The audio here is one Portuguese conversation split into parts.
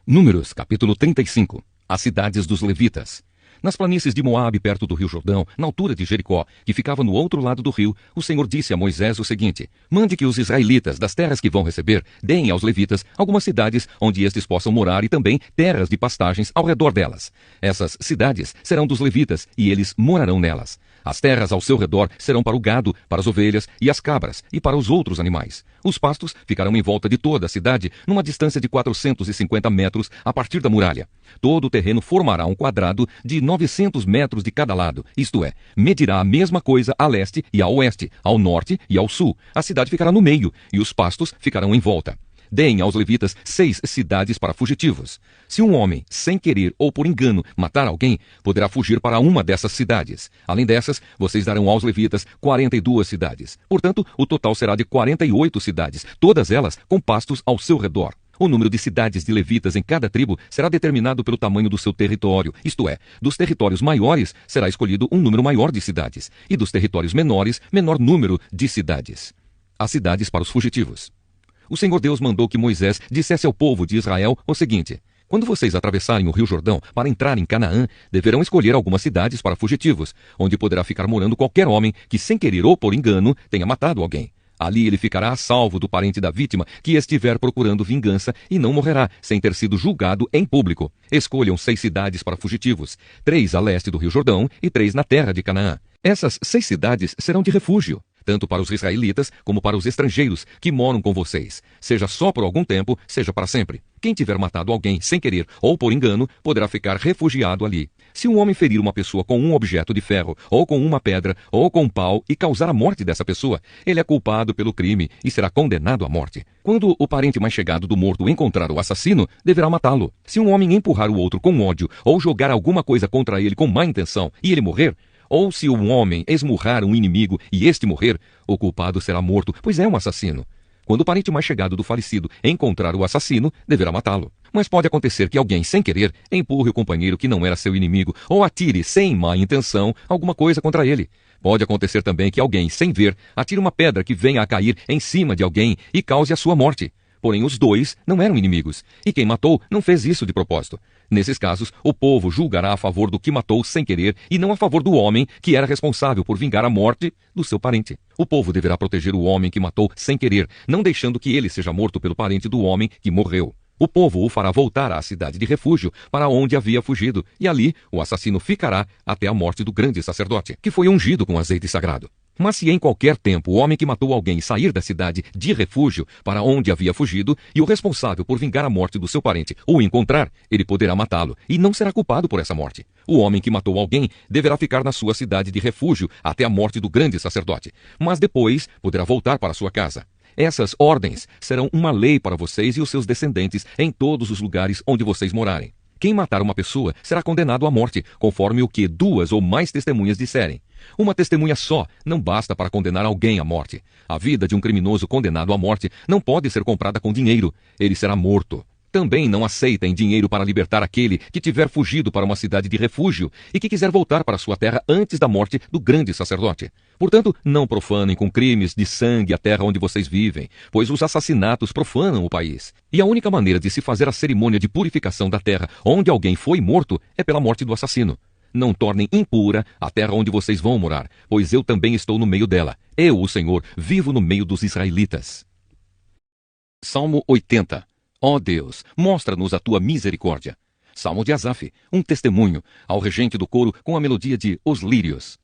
Números, capítulo 35. As cidades dos levitas. Nas planícies de Moabe, perto do rio Jordão, na altura de Jericó, que ficava no outro lado do rio, o Senhor disse a Moisés o seguinte: mande que os israelitas, das terras que vão receber, deem aos levitas algumas cidades onde estes possam morar e também terras de pastagens ao redor delas. Essas cidades serão dos levitas e eles morarão nelas. As terras ao seu redor serão para o gado, para as ovelhas e as cabras e para os outros animais. Os pastos ficarão em volta de toda a cidade, numa distância de 450 metros a partir da muralha. Todo o terreno formará um quadrado de 900 metros de cada lado, isto é, medirá a mesma coisa a leste e a oeste, ao norte e ao sul. A cidade ficará no meio e os pastos ficarão em volta. Deem aos levitas 6 cidades para fugitivos. Se um homem, sem querer ou por engano, matar alguém, poderá fugir para uma dessas cidades. Além dessas, vocês darão aos levitas 42 cidades. Portanto, o total será de 48 cidades, todas elas com pastos ao seu redor. O número de cidades de levitas em cada tribo será determinado pelo tamanho do seu território, isto é, dos territórios maiores será escolhido um número maior de cidades, e dos territórios menores, menor número de cidades. As cidades para os fugitivos. O Senhor Deus mandou que Moisés dissesse ao povo de Israel o seguinte: quando vocês atravessarem o rio Jordão para entrar em Canaã, deverão escolher algumas cidades para fugitivos, onde poderá ficar morando qualquer homem que, sem querer ou por engano, tenha matado alguém. Ali ele ficará a salvo do parente da vítima que estiver procurando vingança e não morrerá sem ter sido julgado em público. Escolham 6 cidades para fugitivos, 3 a leste do rio Jordão e 3 na terra de Canaã. Essas 6 cidades serão de refúgio, tanto para os israelitas como para os estrangeiros que moram com vocês, seja só por algum tempo, seja para sempre. Quem tiver matado alguém sem querer ou por engano, poderá ficar refugiado ali. Se um homem ferir uma pessoa com um objeto de ferro, ou com uma pedra, ou com um pau, e causar a morte dessa pessoa, ele é culpado pelo crime e será condenado à morte. Quando o parente mais chegado do morto encontrar o assassino, deverá matá-lo. Se um homem empurrar o outro com ódio, ou jogar alguma coisa contra ele com má intenção, e ele morrer, ou se um homem esmurrar um inimigo e este morrer, o culpado será morto, pois é um assassino. Quando o parente mais chegado do falecido encontrar o assassino, deverá matá-lo. Mas pode acontecer que alguém, sem querer, empurre o companheiro que não era seu inimigo ou atire, sem má intenção, alguma coisa contra ele. Pode acontecer também que alguém, sem ver, atire uma pedra que venha a cair em cima de alguém e cause a sua morte. Porém, os dois não eram inimigos, e quem matou não fez isso de propósito. Nesses casos, o povo julgará a favor do que matou sem querer e não a favor do homem que era responsável por vingar a morte do seu parente. O povo deverá proteger o homem que matou sem querer, não deixando que ele seja morto pelo parente do homem que morreu. O povo o fará voltar à cidade de refúgio, para onde havia fugido, e ali o assassino ficará até a morte do grande sacerdote, que foi ungido com azeite sagrado. Mas se em qualquer tempo o homem que matou alguém sair da cidade de refúgio para onde havia fugido, e o responsável por vingar a morte do seu parente o encontrar, ele poderá matá-lo, e não será culpado por essa morte. O homem que matou alguém deverá ficar na sua cidade de refúgio até a morte do grande sacerdote, mas depois poderá voltar para sua casa. Essas ordens serão uma lei para vocês e os seus descendentes em todos os lugares onde vocês morarem. Quem matar uma pessoa será condenado à morte, conforme o que 2 ou mais testemunhas disserem. Uma testemunha só não basta para condenar alguém à morte. A vida de um criminoso condenado à morte não pode ser comprada com dinheiro. Ele será morto. Também não aceitem dinheiro para libertar aquele que tiver fugido para uma cidade de refúgio e que quiser voltar para sua terra antes da morte do grande sacerdote. Portanto, não profanem com crimes de sangue a terra onde vocês vivem, pois os assassinatos profanam o país. E a única maneira de se fazer a cerimônia de purificação da terra onde alguém foi morto é pela morte do assassino. Não tornem impura a terra onde vocês vão morar, pois eu também estou no meio dela. Eu, o Senhor, vivo no meio dos israelitas. Salmo 80. Ó Deus, mostra-nos a tua misericórdia. Salmo de Asaf, um testemunho, ao regente do coro com a melodia de Os Lírios.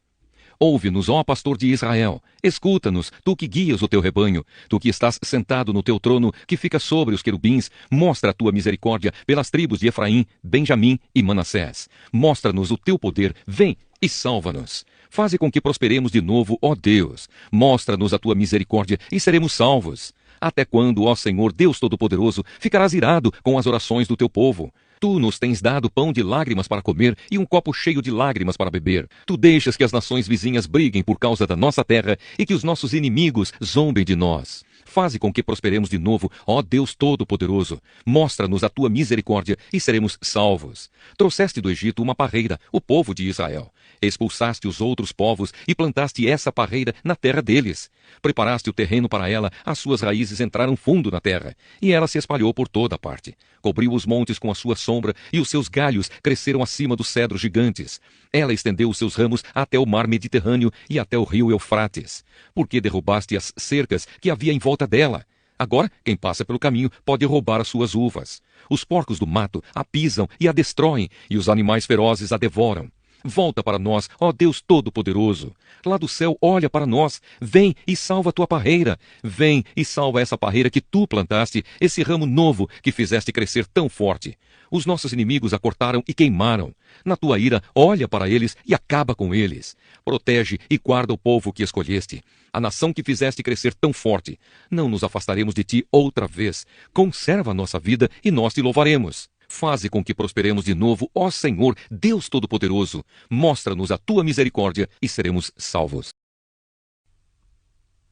Ouve-nos, ó pastor de Israel, escuta-nos, tu que guias o teu rebanho, tu que estás sentado no teu trono, que fica sobre os querubins, mostra a tua misericórdia pelas tribos de Efraim, Benjamim e Manassés. Mostra-nos o teu poder, vem e salva-nos. Faze com que prosperemos de novo, ó Deus. Mostra-nos a tua misericórdia e seremos salvos. Até quando, ó Senhor, Deus Todo-Poderoso, ficarás irado com as orações do teu povo? Tu nos tens dado pão de lágrimas para comer e um copo cheio de lágrimas para beber. Tu deixas que as nações vizinhas briguem por causa da nossa terra e que os nossos inimigos zombem de nós. Faze com que prosperemos de novo, ó Deus Todo-Poderoso. Mostra-nos a tua misericórdia e seremos salvos. Trouxeste do Egito uma parreira, o povo de Israel. Expulsaste os outros povos e plantaste essa parreira na terra deles. Preparaste o terreno para ela, as suas raízes entraram fundo na terra, e ela se espalhou por toda a parte. Cobriu os montes com a sua sombra, e os seus galhos cresceram acima dos cedros gigantes. Ela estendeu os seus ramos até o mar Mediterrâneo e até o rio Eufrates. Por que derrubaste as cercas que havia em volta dela? Agora, quem passa pelo caminho pode roubar as suas uvas. Os porcos do mato a pisam e a destroem, e os animais ferozes a devoram. Volta para nós, ó Deus Todo-Poderoso. Lá do céu, olha para nós. Vem e salva a tua parreira. Vem e salva essa parreira que tu plantaste, esse ramo novo que fizeste crescer tão forte. Os nossos inimigos a cortaram e queimaram. Na tua ira, olha para eles e acaba com eles. Protege e guarda o povo que escolheste, a nação que fizeste crescer tão forte. Não nos afastaremos de ti outra vez. Conserva a nossa vida e nós te louvaremos. Faze com que prosperemos de novo, ó Senhor, Deus Todo-Poderoso. Mostra-nos a tua misericórdia e seremos salvos.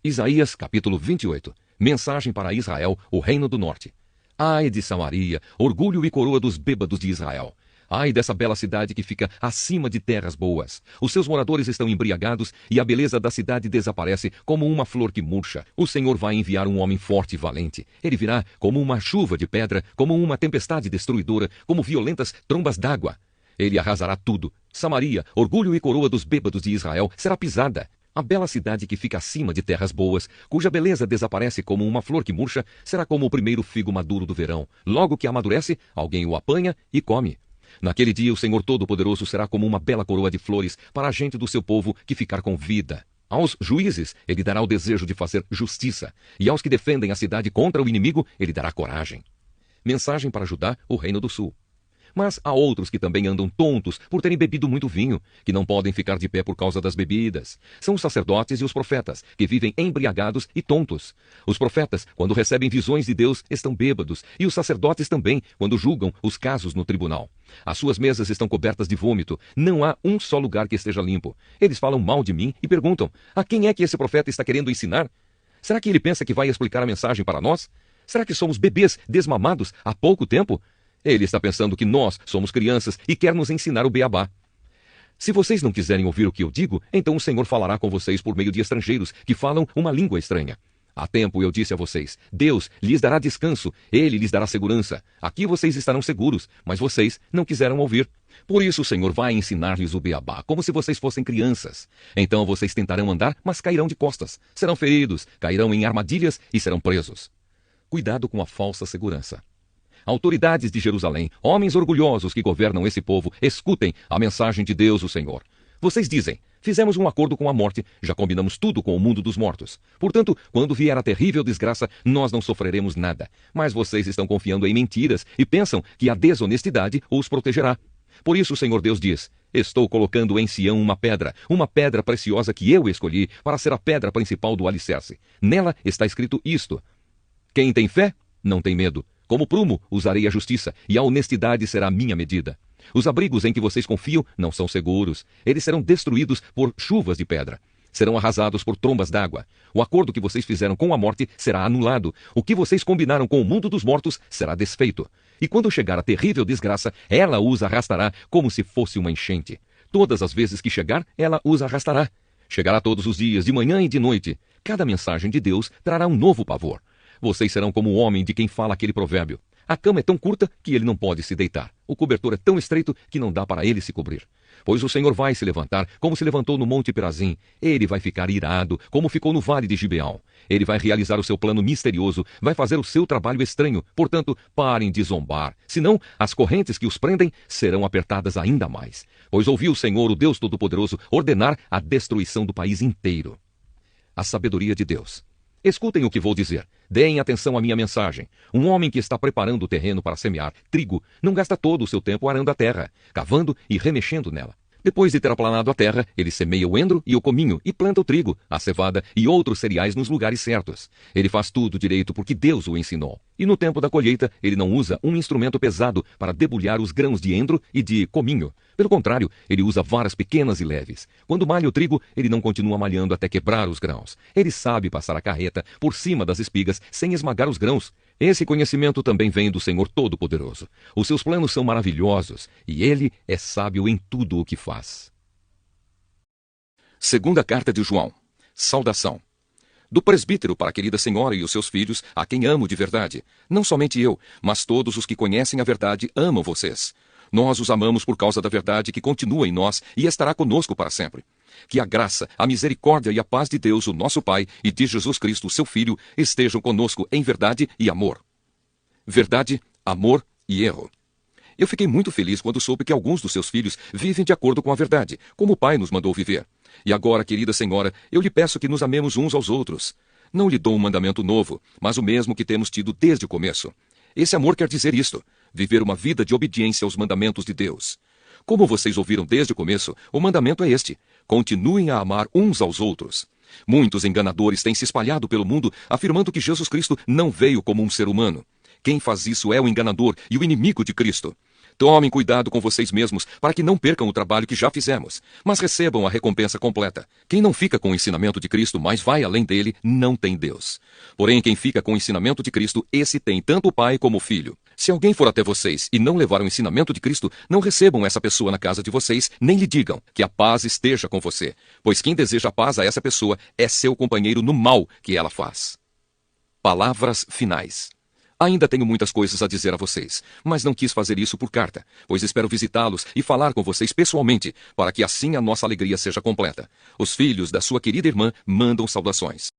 Isaías, capítulo 28. Mensagem para Israel, o reino do norte. Ai de Samaria, orgulho e coroa dos bêbados de Israel. Ai dessa bela cidade que fica acima de terras boas. Os seus moradores estão embriagados e a beleza da cidade desaparece como uma flor que murcha. O Senhor vai enviar um homem forte e valente. Ele virá como uma chuva de pedra, como uma tempestade destruidora, como violentas trombas d'água. Ele arrasará tudo. Samaria, orgulho e coroa dos bêbados de Israel, será pisada. A bela cidade que fica acima de terras boas, cuja beleza desaparece como uma flor que murcha, será como o primeiro figo maduro do verão. Logo que amadurece, alguém o apanha e come. Naquele dia o Senhor Todo-Poderoso será como uma bela coroa de flores para a gente do seu povo que ficar com vida. Aos juízes ele dará o desejo de fazer justiça, e aos que defendem a cidade contra o inimigo ele dará coragem. Mensagem para Judá, o reino do sul. Mas há outros que também andam tontos por terem bebido muito vinho, que não podem ficar de pé por causa das bebidas. São os sacerdotes e os profetas, que vivem embriagados e tontos. Os profetas, quando recebem visões de Deus, estão bêbados, e os sacerdotes também, quando julgam os casos no tribunal. As suas mesas estão cobertas de vômito, não há um só lugar que esteja limpo. Eles falam mal de mim e perguntam, a quem é que esse profeta está querendo ensinar? Será que ele pensa que vai explicar a mensagem para nós? Será que somos bebês desmamados há pouco tempo? Ele está pensando que nós somos crianças e quer nos ensinar o beabá. Se vocês não quiserem ouvir o que eu digo, então o Senhor falará com vocês por meio de estrangeiros que falam uma língua estranha. Há tempo eu disse a vocês, Deus lhes dará descanso, Ele lhes dará segurança. Aqui vocês estarão seguros, mas vocês não quiseram ouvir. Por isso o Senhor vai ensinar-lhes o beabá, como se vocês fossem crianças. Então vocês tentarão andar, mas cairão de costas. Serão feridos, cairão em armadilhas e serão presos. Cuidado com a falsa segurança. Autoridades de Jerusalém, homens orgulhosos que governam esse povo, escutem a mensagem de Deus, o Senhor. Vocês dizem, fizemos um acordo com a morte, já combinamos tudo com o mundo dos mortos. Portanto, quando vier a terrível desgraça, nós não sofreremos nada. Mas vocês estão confiando em mentiras e pensam que a desonestidade os protegerá. Por isso o Senhor Deus diz, estou colocando em Sião uma pedra preciosa que eu escolhi para ser a pedra principal do alicerce. Nela está escrito isto, quem tem fé, não tem medo. Como prumo, usarei a justiça, e a honestidade será a minha medida. Os abrigos em que vocês confiam não são seguros. Eles serão destruídos por chuvas de pedra. Serão arrasados por trombas d'água. O acordo que vocês fizeram com a morte será anulado. O que vocês combinaram com o mundo dos mortos será desfeito. E quando chegar a terrível desgraça, ela os arrastará como se fosse uma enchente. Todas as vezes que chegar, ela os arrastará. Chegará todos os dias, de manhã e de noite. Cada mensagem de Deus trará um novo pavor. Vocês serão como o homem de quem fala aquele provérbio. A cama é tão curta que ele não pode se deitar. O cobertor é tão estreito que não dá para ele se cobrir. Pois o Senhor vai se levantar, como se levantou no Monte Perazim. Ele vai ficar irado, como ficou no Vale de Gibeão. Ele vai realizar o seu plano misterioso, vai fazer o seu trabalho estranho. Portanto, parem de zombar. Senão, as correntes que os prendem serão apertadas ainda mais. Pois ouviu o Senhor, o Deus Todo-Poderoso, ordenar a destruição do país inteiro. A sabedoria de Deus. Escutem o que vou dizer. Deem atenção à minha mensagem. Um homem que está preparando o terreno para semear trigo não gasta todo o seu tempo arando a terra, cavando e remexendo nela. Depois de ter aplanado a terra, ele semeia o endro e o cominho e planta o trigo, a cevada e outros cereais nos lugares certos. Ele faz tudo direito porque Deus o ensinou. E no tempo da colheita, ele não usa um instrumento pesado para debulhar os grãos de endro e de cominho. Pelo contrário, ele usa varas pequenas e leves. Quando malha o trigo, ele não continua malhando até quebrar os grãos. Ele sabe passar a carreta por cima das espigas sem esmagar os grãos. Esse conhecimento também vem do Senhor Todo-Poderoso. Os seus planos são maravilhosos e ele é sábio em tudo o que faz. Segunda carta de João. Saudação. Do presbítero para a querida senhora e os seus filhos, a quem amo de verdade. Não somente eu, mas todos os que conhecem a verdade amam vocês. Nós os amamos por causa da verdade que continua em nós e estará conosco para sempre. Que a graça, a misericórdia e a paz de Deus, o nosso Pai, e de Jesus Cristo, seu Filho, estejam conosco em verdade e amor. Verdade, amor e erro. Eu fiquei muito feliz quando soube que alguns dos seus filhos vivem de acordo com a verdade, como o Pai nos mandou viver. E agora, querida senhora, eu lhe peço que nos amemos uns aos outros. Não lhe dou um mandamento novo, mas o mesmo que temos tido desde o começo. Esse amor quer dizer isto: viver uma vida de obediência aos mandamentos de Deus. Como vocês ouviram desde o começo, o mandamento é este: continuem a amar uns aos outros. Muitos enganadores têm se espalhado pelo mundo afirmando que Jesus Cristo não veio como um ser humano. Quem faz isso é o enganador e o inimigo de Cristo. Tomem cuidado com vocês mesmos para que não percam o trabalho que já fizemos, mas recebam a recompensa completa. Quem não fica com o ensinamento de Cristo, mas vai além dele, não tem Deus. Porém, quem fica com o ensinamento de Cristo, esse tem tanto o Pai como o Filho. Se alguém for até vocês e não levar o ensinamento de Cristo, não recebam essa pessoa na casa de vocês, nem lhe digam que a paz esteja com você, pois quem deseja paz a essa pessoa é seu companheiro no mal que ela faz. Palavras finais. Ainda tenho muitas coisas a dizer a vocês, mas não quis fazer isso por carta, pois espero visitá-los e falar com vocês pessoalmente, para que assim a nossa alegria seja completa. Os filhos da sua querida irmã mandam saudações.